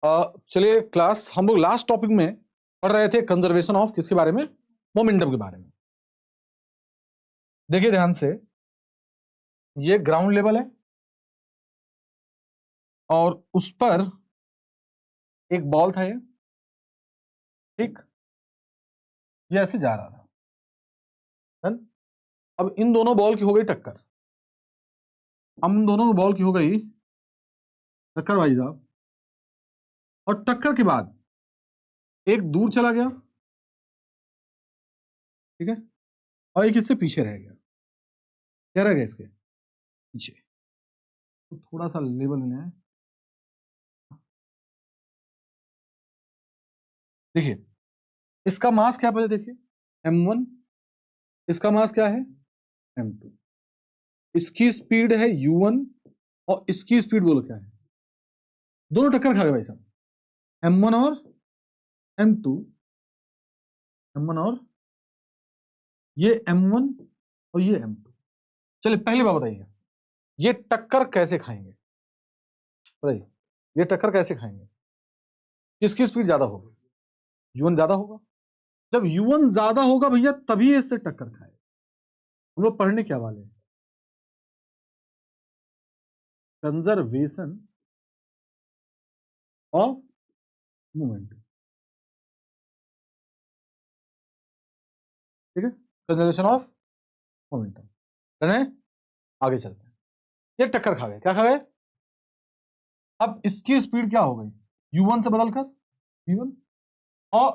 चलिए क्लास, हम लोग लास्ट टॉपिक में पढ़ रहे थे कंजर्वेशन ऑफ किसके बारे में, मोमेंटम के बारे में। देखिए ध्यान से, ये ग्राउंड लेवल है और उस पर एक बॉल था, ये ठीक, ये ऐसे जा रहा था। अब इन दोनों बॉल की हो गई टक्कर, अब इन दोनों बॉल की हो गई टक्कर भाई साहब, और टक्कर के बाद एक दूर चला गया, ठीक है, और एक इससे पीछे रह गया। क्या रह गया इसके पीछे? तो थोड़ा सा लेवल लेना है। देखिए इसका मास क्या, पहले देखिए m1, इसका मास क्या है m2, इसकी स्पीड है u1 और इसकी स्पीड बोलो क्या है, दोनों टक्कर खा गए भाई साहब, m1 और m2, m1 और ये m1 और ये m2। चलिए पहली बात बताइए, ये टक्कर कैसे खाएंगे, बताइए ये टक्कर कैसे खाएंगे, किसकी स्पीड ज्यादा होगी, u1 ज्यादा होगा। जब u1 ज्यादा होगा भैया तभी इससे टक्कर खाएगा। हम लोग पढ़ने क्या वाले हैं, कंजर्वेशन ऑफ मोमेंटम, ठीक है, कंजर्वेशन ऑफ मोमेंटम। आगे चलते हैं। ये टक्कर खा गए, क्या खा गए? अब इसकी स्पीड क्या हो गई, u1 से बदलकर v1 और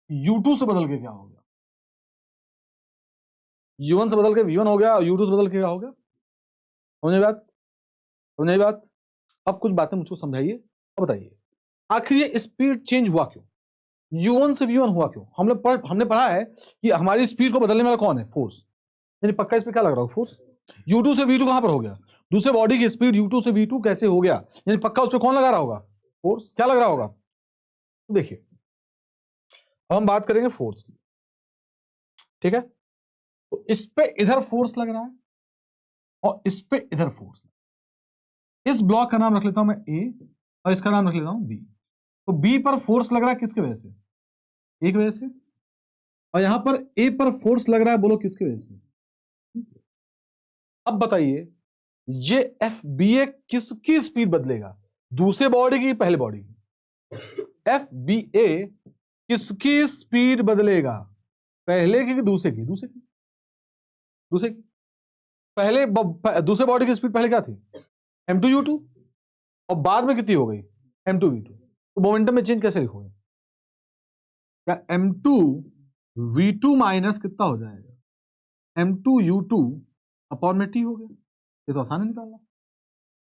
u2 से बदल के क्या हो गया, u1 से बदल के v1 हो गया और u2 से बदल के क्या हो गया। समझे बात, समझे बात? अब कुछ बातें मुझको समझाइए, अब बताइए आखिर ये स्पीड चेंज हुआ क्यों, u1 से v1 हुआ क्यों? हमने पढ़ा है कि हमारी स्पीड को बदलने वाला कौन है, फोर्स। यानी पक्का इस पे क्या लग रहा है, फोर्स। u2 से v2 कहां पर हो गया, दूसरे बॉडी की स्पीड u2 से v2 कैसे हो गया, यानी पक्का उस पर कौन लगा रहा होगा, फोर्स। क्या लग रहा होगा, तो देखिए अब हम बात करेंगे फोर्स की, ठीक है। तो इस पे इधर फोर्स लग रहा है और इस पे इधर फोर्स। इस ब्लॉक का नाम रख लेता हूं मैं ए और इसका नाम रख लेता हूं बी। तो बी पर फोर्स लग रहा है किसके वजह से, ए की वजह से, और यहां पर ए पर फोर्स लग रहा है, बोलो किसकी वजह से। अब बताइए ये एफ बी ए किसकी स्पीड बदलेगा, दूसरे बॉडी की पहले बॉडी की, एफ बी ए किसकी स्पीड बदलेगा, पहले की दूसरे की, दूसरे की। पहले दूसरे बॉडी की स्पीड पहले क्या थी, m2u2, और बाद में कितनी हो गई m2v2। तो मोमेंटम में चेंज कैसे लिखोगे, क्या m2v2 माइनस कितना हो जाएगा m2u2 अपॉन में t हो गया। ये तो आसान है निकालना।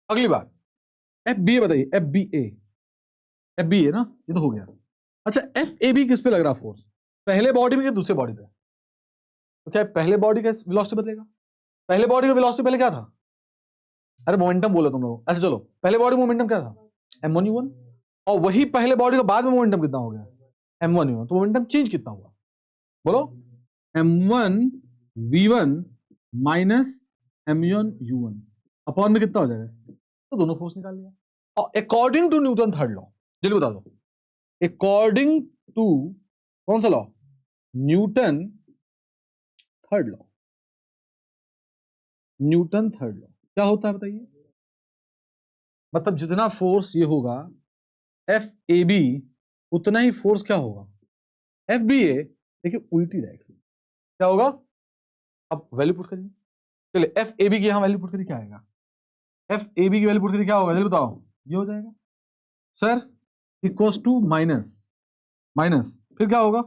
अगली बात एफ बी ए बताइए, एफ बी ए ना, ये तो हो गया। अच्छा एफ ए बी किस पे लग रहा फोर्स, पहले बॉडी में या दूसरे बॉडी पे, तो क्या पहले बॉडी का वेलोसिटी बदलेगा, पहले बॉडी का वेलोसिटी पहले क्या था, अरे मोमेंटम बोलो तुम लोग, अच्छा चलो पहले बॉडी मोमेंटम क्या था m1u1, और वही पहले बॉडी का बाद में मोमेंटम कितना हो गया m1u1, तो मोमेंटम चेंज कितना हुआ, बोलो m1v1 माइनस m1u1 अपॉन में कितना हो जाएगा, तो दोनों फोर्स निकाल लिया। और according to Newton third law, जल्दी बता दो, अकॉर्डिंग टू कौन सा law, Newton third law, Newton third law क्या होता है बताइए, मतलब जितना फोर्स ये होगा एफ ए बी उतना ही फोर्स क्या होगा एफ बी ए, देखिए उल्टी डायरेक्शन क्या होगा। अब वैल्यू पुट करिए, चलिए एफ ए बी की यहां वैल्यू पुट करिए, क्या आएगा, एफ ए बी की वैल्यू पुट करिए क्या होगा, जल्दी बताओ, ये हो जाएगा sir equals to minus minus, फिर क्या होगा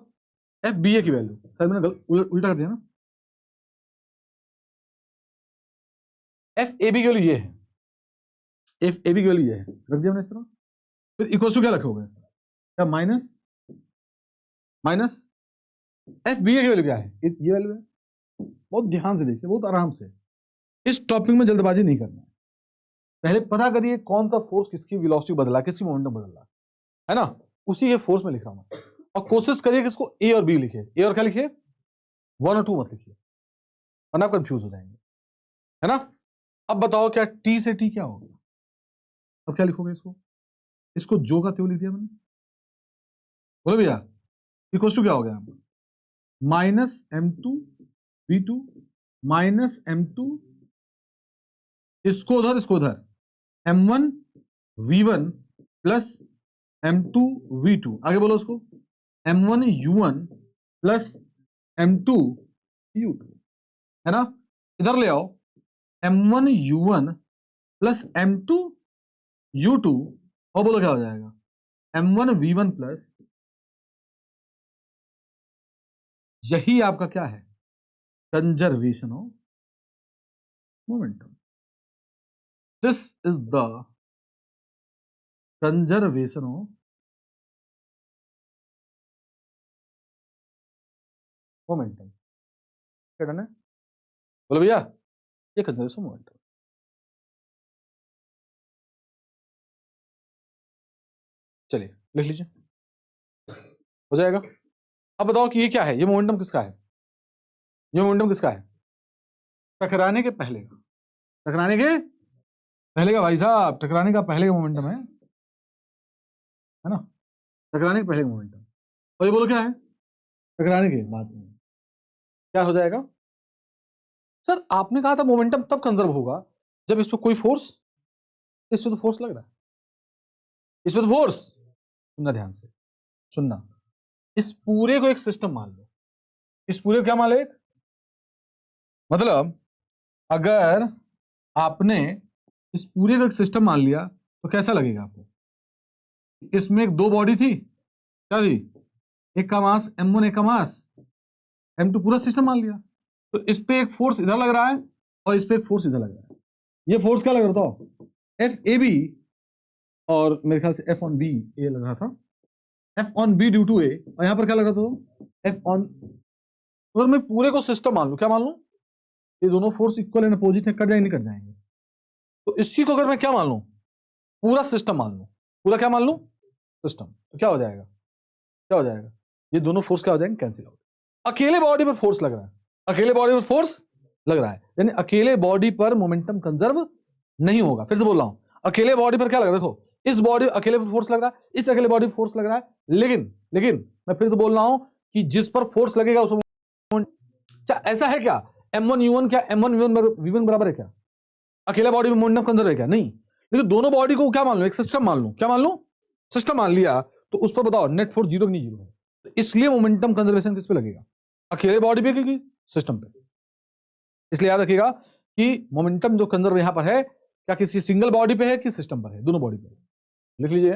एफ बी ए की वैल्यू, सर मैंने उल्टा कर दिया ना, एफ ए बी की वैल्यू ये है, एफ ए बी की वैल्यू ये है, रख दिया मैंने इस तरह, फिर इक्वल्स टू क्या रखोगे, क्या माइनस माइनस एफ बी ए की वैल्यू क्या है, ये वैल्यू है। बहुत ध्यान से देखिए, बहुत आराम से, इस टॉपिक में जल्दबाजी नहीं करना है, पहले पता करिए कौन सा फोर्स किसकी वेलोसिटी बदला, किसकी मोमेंटम बदला है ना, उसी के फोर्स में लिख रहा हूं। और कोशिश करिए कि इसको ए और बी लिखे, ए और क्या लिखिए, 1 और 2 मत लिखिए वरना आप कंफ्यूज हो जाएंगे, है ना। अब बताओ क्या टी से टी क्या होगा, अब क्या लिखोगे इसको, इसको जो का त्यों लिख दिया मैंने, बोलो भैया इक्वल टू क्या हो गया, -m2v2 -m2, इसको उधर m1v1 प्लस m2v2, आगे बोलो उसको m1u1 प्लस m2u2, है ना, इधर ले आओ m1u1 प्लस m2u2, और बोलो क्या हो जाएगा m1v1 प्लस, यही आपका क्या है, conservation of momentum. This is the conservation of momentum. क्या डन है, बोलो भैया ये कंजर्वेशन मोमेंटम। चलिए लिख लीजिए, हो जाएगा। अब बताओ कि ये क्या है, ये मोमेंटम किसका है, ये मोमेंटम किसका है, टकराने के पहले का, टकराने के पहले का भाई साहब, टकराने का पहले का मोमेंटम है ना, टकराने के पहले का मोमेंटम। और ये बोलो क्या है, टकराने के बाद में क्या हो जाएगा। सर आपने कहा था मोमेंटम तब कंजर्व होगा जब इस पर कोई फोर्स, इस पर तो फोर्स लग रहा है, इस पर तो फोर्स, सुनना ध्यान से सुनना, इस पूरे को एक सिस्टम मान लो, इस पूरे को क्या मान लो एक, मतलब अगर आपने इस पूरे का एक सिस्टम मान लिया तो कैसा लगेगा आपको, इसमें एक दो बॉडी थी, क्या थी, एक का मास m1, एक का मास m2, पूरा सिस्टम मान लिया, तो इस पे एक फोर्स इधर लग रहा है और इस पे एक फोर्स इधर लग रहा है, ये फोर्स क्या लग रहा था, FAB, और मेरे ख्याल से F on B ये लग रहा था, F on B due to A, और यहां पर क्या लग रहा था, F on, अगर मैं पूरे को सिस्टम मान लूं, क्या मान लूं, ये दोनों फोर्स इक्वल एंड अपोजिट है, कट जाएंगे नहीं कट जाएंगे, तो इसी को अगर मैं क्या मान लूं, पूरा सिस्टम मान लूं, पूरा क्या मान लूं, सिस्टम, तो क्या हो जाएगा, क्या हो जाएगा, ये दोनों फोर्स क्या हो जाएंगे, कैंसिल आउट। अकेले बॉडी पर फोर्स लग रहा है, अकेले बॉडी पर फोर्स लग रहा है, यानी अकेले बॉडी पर मोमेंटम कंजर्व नहीं होगा। फिर से बोल रहा हूं, अकेले बॉडी पर क्या लग रहा है, देखो इस बॉडी अकेले पर फोर्स लग रहा है, इस अकेले बॉडी पर फोर्स लग रहा है, लेकिन मैं फिर से बोल रहा हूं कि जिस पर फोर्स लगेगा उसको, क्या ऐसा है क्या, m1u1 क्या m1v1 बराबर है क्या, अकेला बॉडी में मोमेंटम कंजर्व है क्या, नहीं, लेकिन दोनों बॉडी को क्या मान लो, एक सिस्टम मान लो, क्या मान लो, सिस्टम मान लिया, तो उस पर बताओ नेट फोर्स जीरो नहीं, जीरो है, तो इसलिए मोमेंटम कंजर्वेशन किस पे लगेगा, अकेले बॉडी पे की सिस्टम पे। इसलिए याद रखिएगा कि मोमेंटम जो कंजर्व यहां पर है, क्या किसी सिंगल बॉडी पे है कि सिस्टम पर है, दोनों बॉडी पे। लिख लीजिए,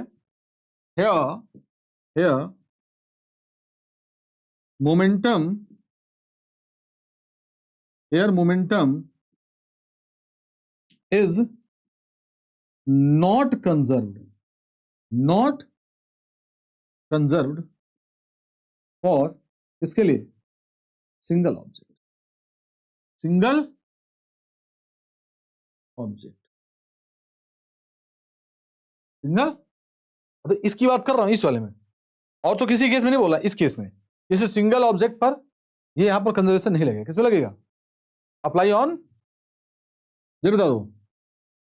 here momentum is not conserved for इसके लिए सिंगल ऑब्जेक्ट, तो इसकी बात कर रहा हूं इस वाले में, और तो किसी केस में नहीं बोला, इस केस में जैसे सिंगल ऑब्जेक्ट पर ये यहां पर कंजर्वेशन नहीं लगेगा, किस में लगेगा, अप्लाई ऑन, ये बता दो,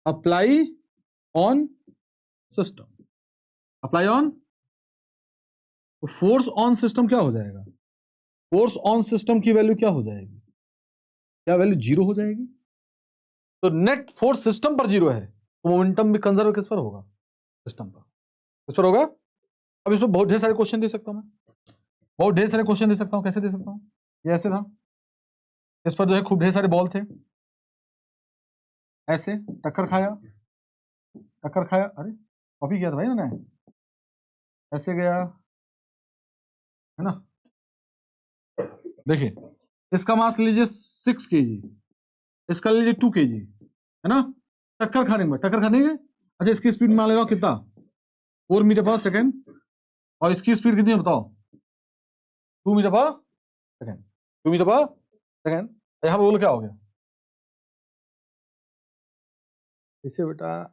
apply on system, apply on, force on system क्या हो जाएगा, फोर्स ऑन सिस्टम की वैल्यू क्या हो जाएगी, क्या वैल्यू जीरो हो जाएगी, तो नेट फोर्स सिस्टम पर जीरो है, तो मोमेंटम भी कंजर्व किस पर होगा, सिस्टम पर, किस पर होगा। अब इसमें बहुत ढेर सारे क्वेश्चन दे सकता हूं मैं, बहुत ढेर सारे क्वेश्चन दे सकता हूं, कैसे दे सकता हूं, ये ऐसे था, इस पर जो है खूब ढेर सारे बॉल थे, ऐसे टक्कर खाया, अरे कॉपी किया था भाई मैंने, ऐसे गया, है ना, देखिए इसका मास लीजिए 6 kg, इसका लीजिए 2 kg, है ना, टक्कर खाने में, अच्छा इसकी स्पीड मान ले रहा हूं कितना, 4 मीटर पर सेकेंड, और इसकी स्पीड कितनी है बताओ, 2 मीटर पर सेकेंड, 2 मीटर पर सेकेंड, यहां पर बोलो क्या हो गया, इसे बेटा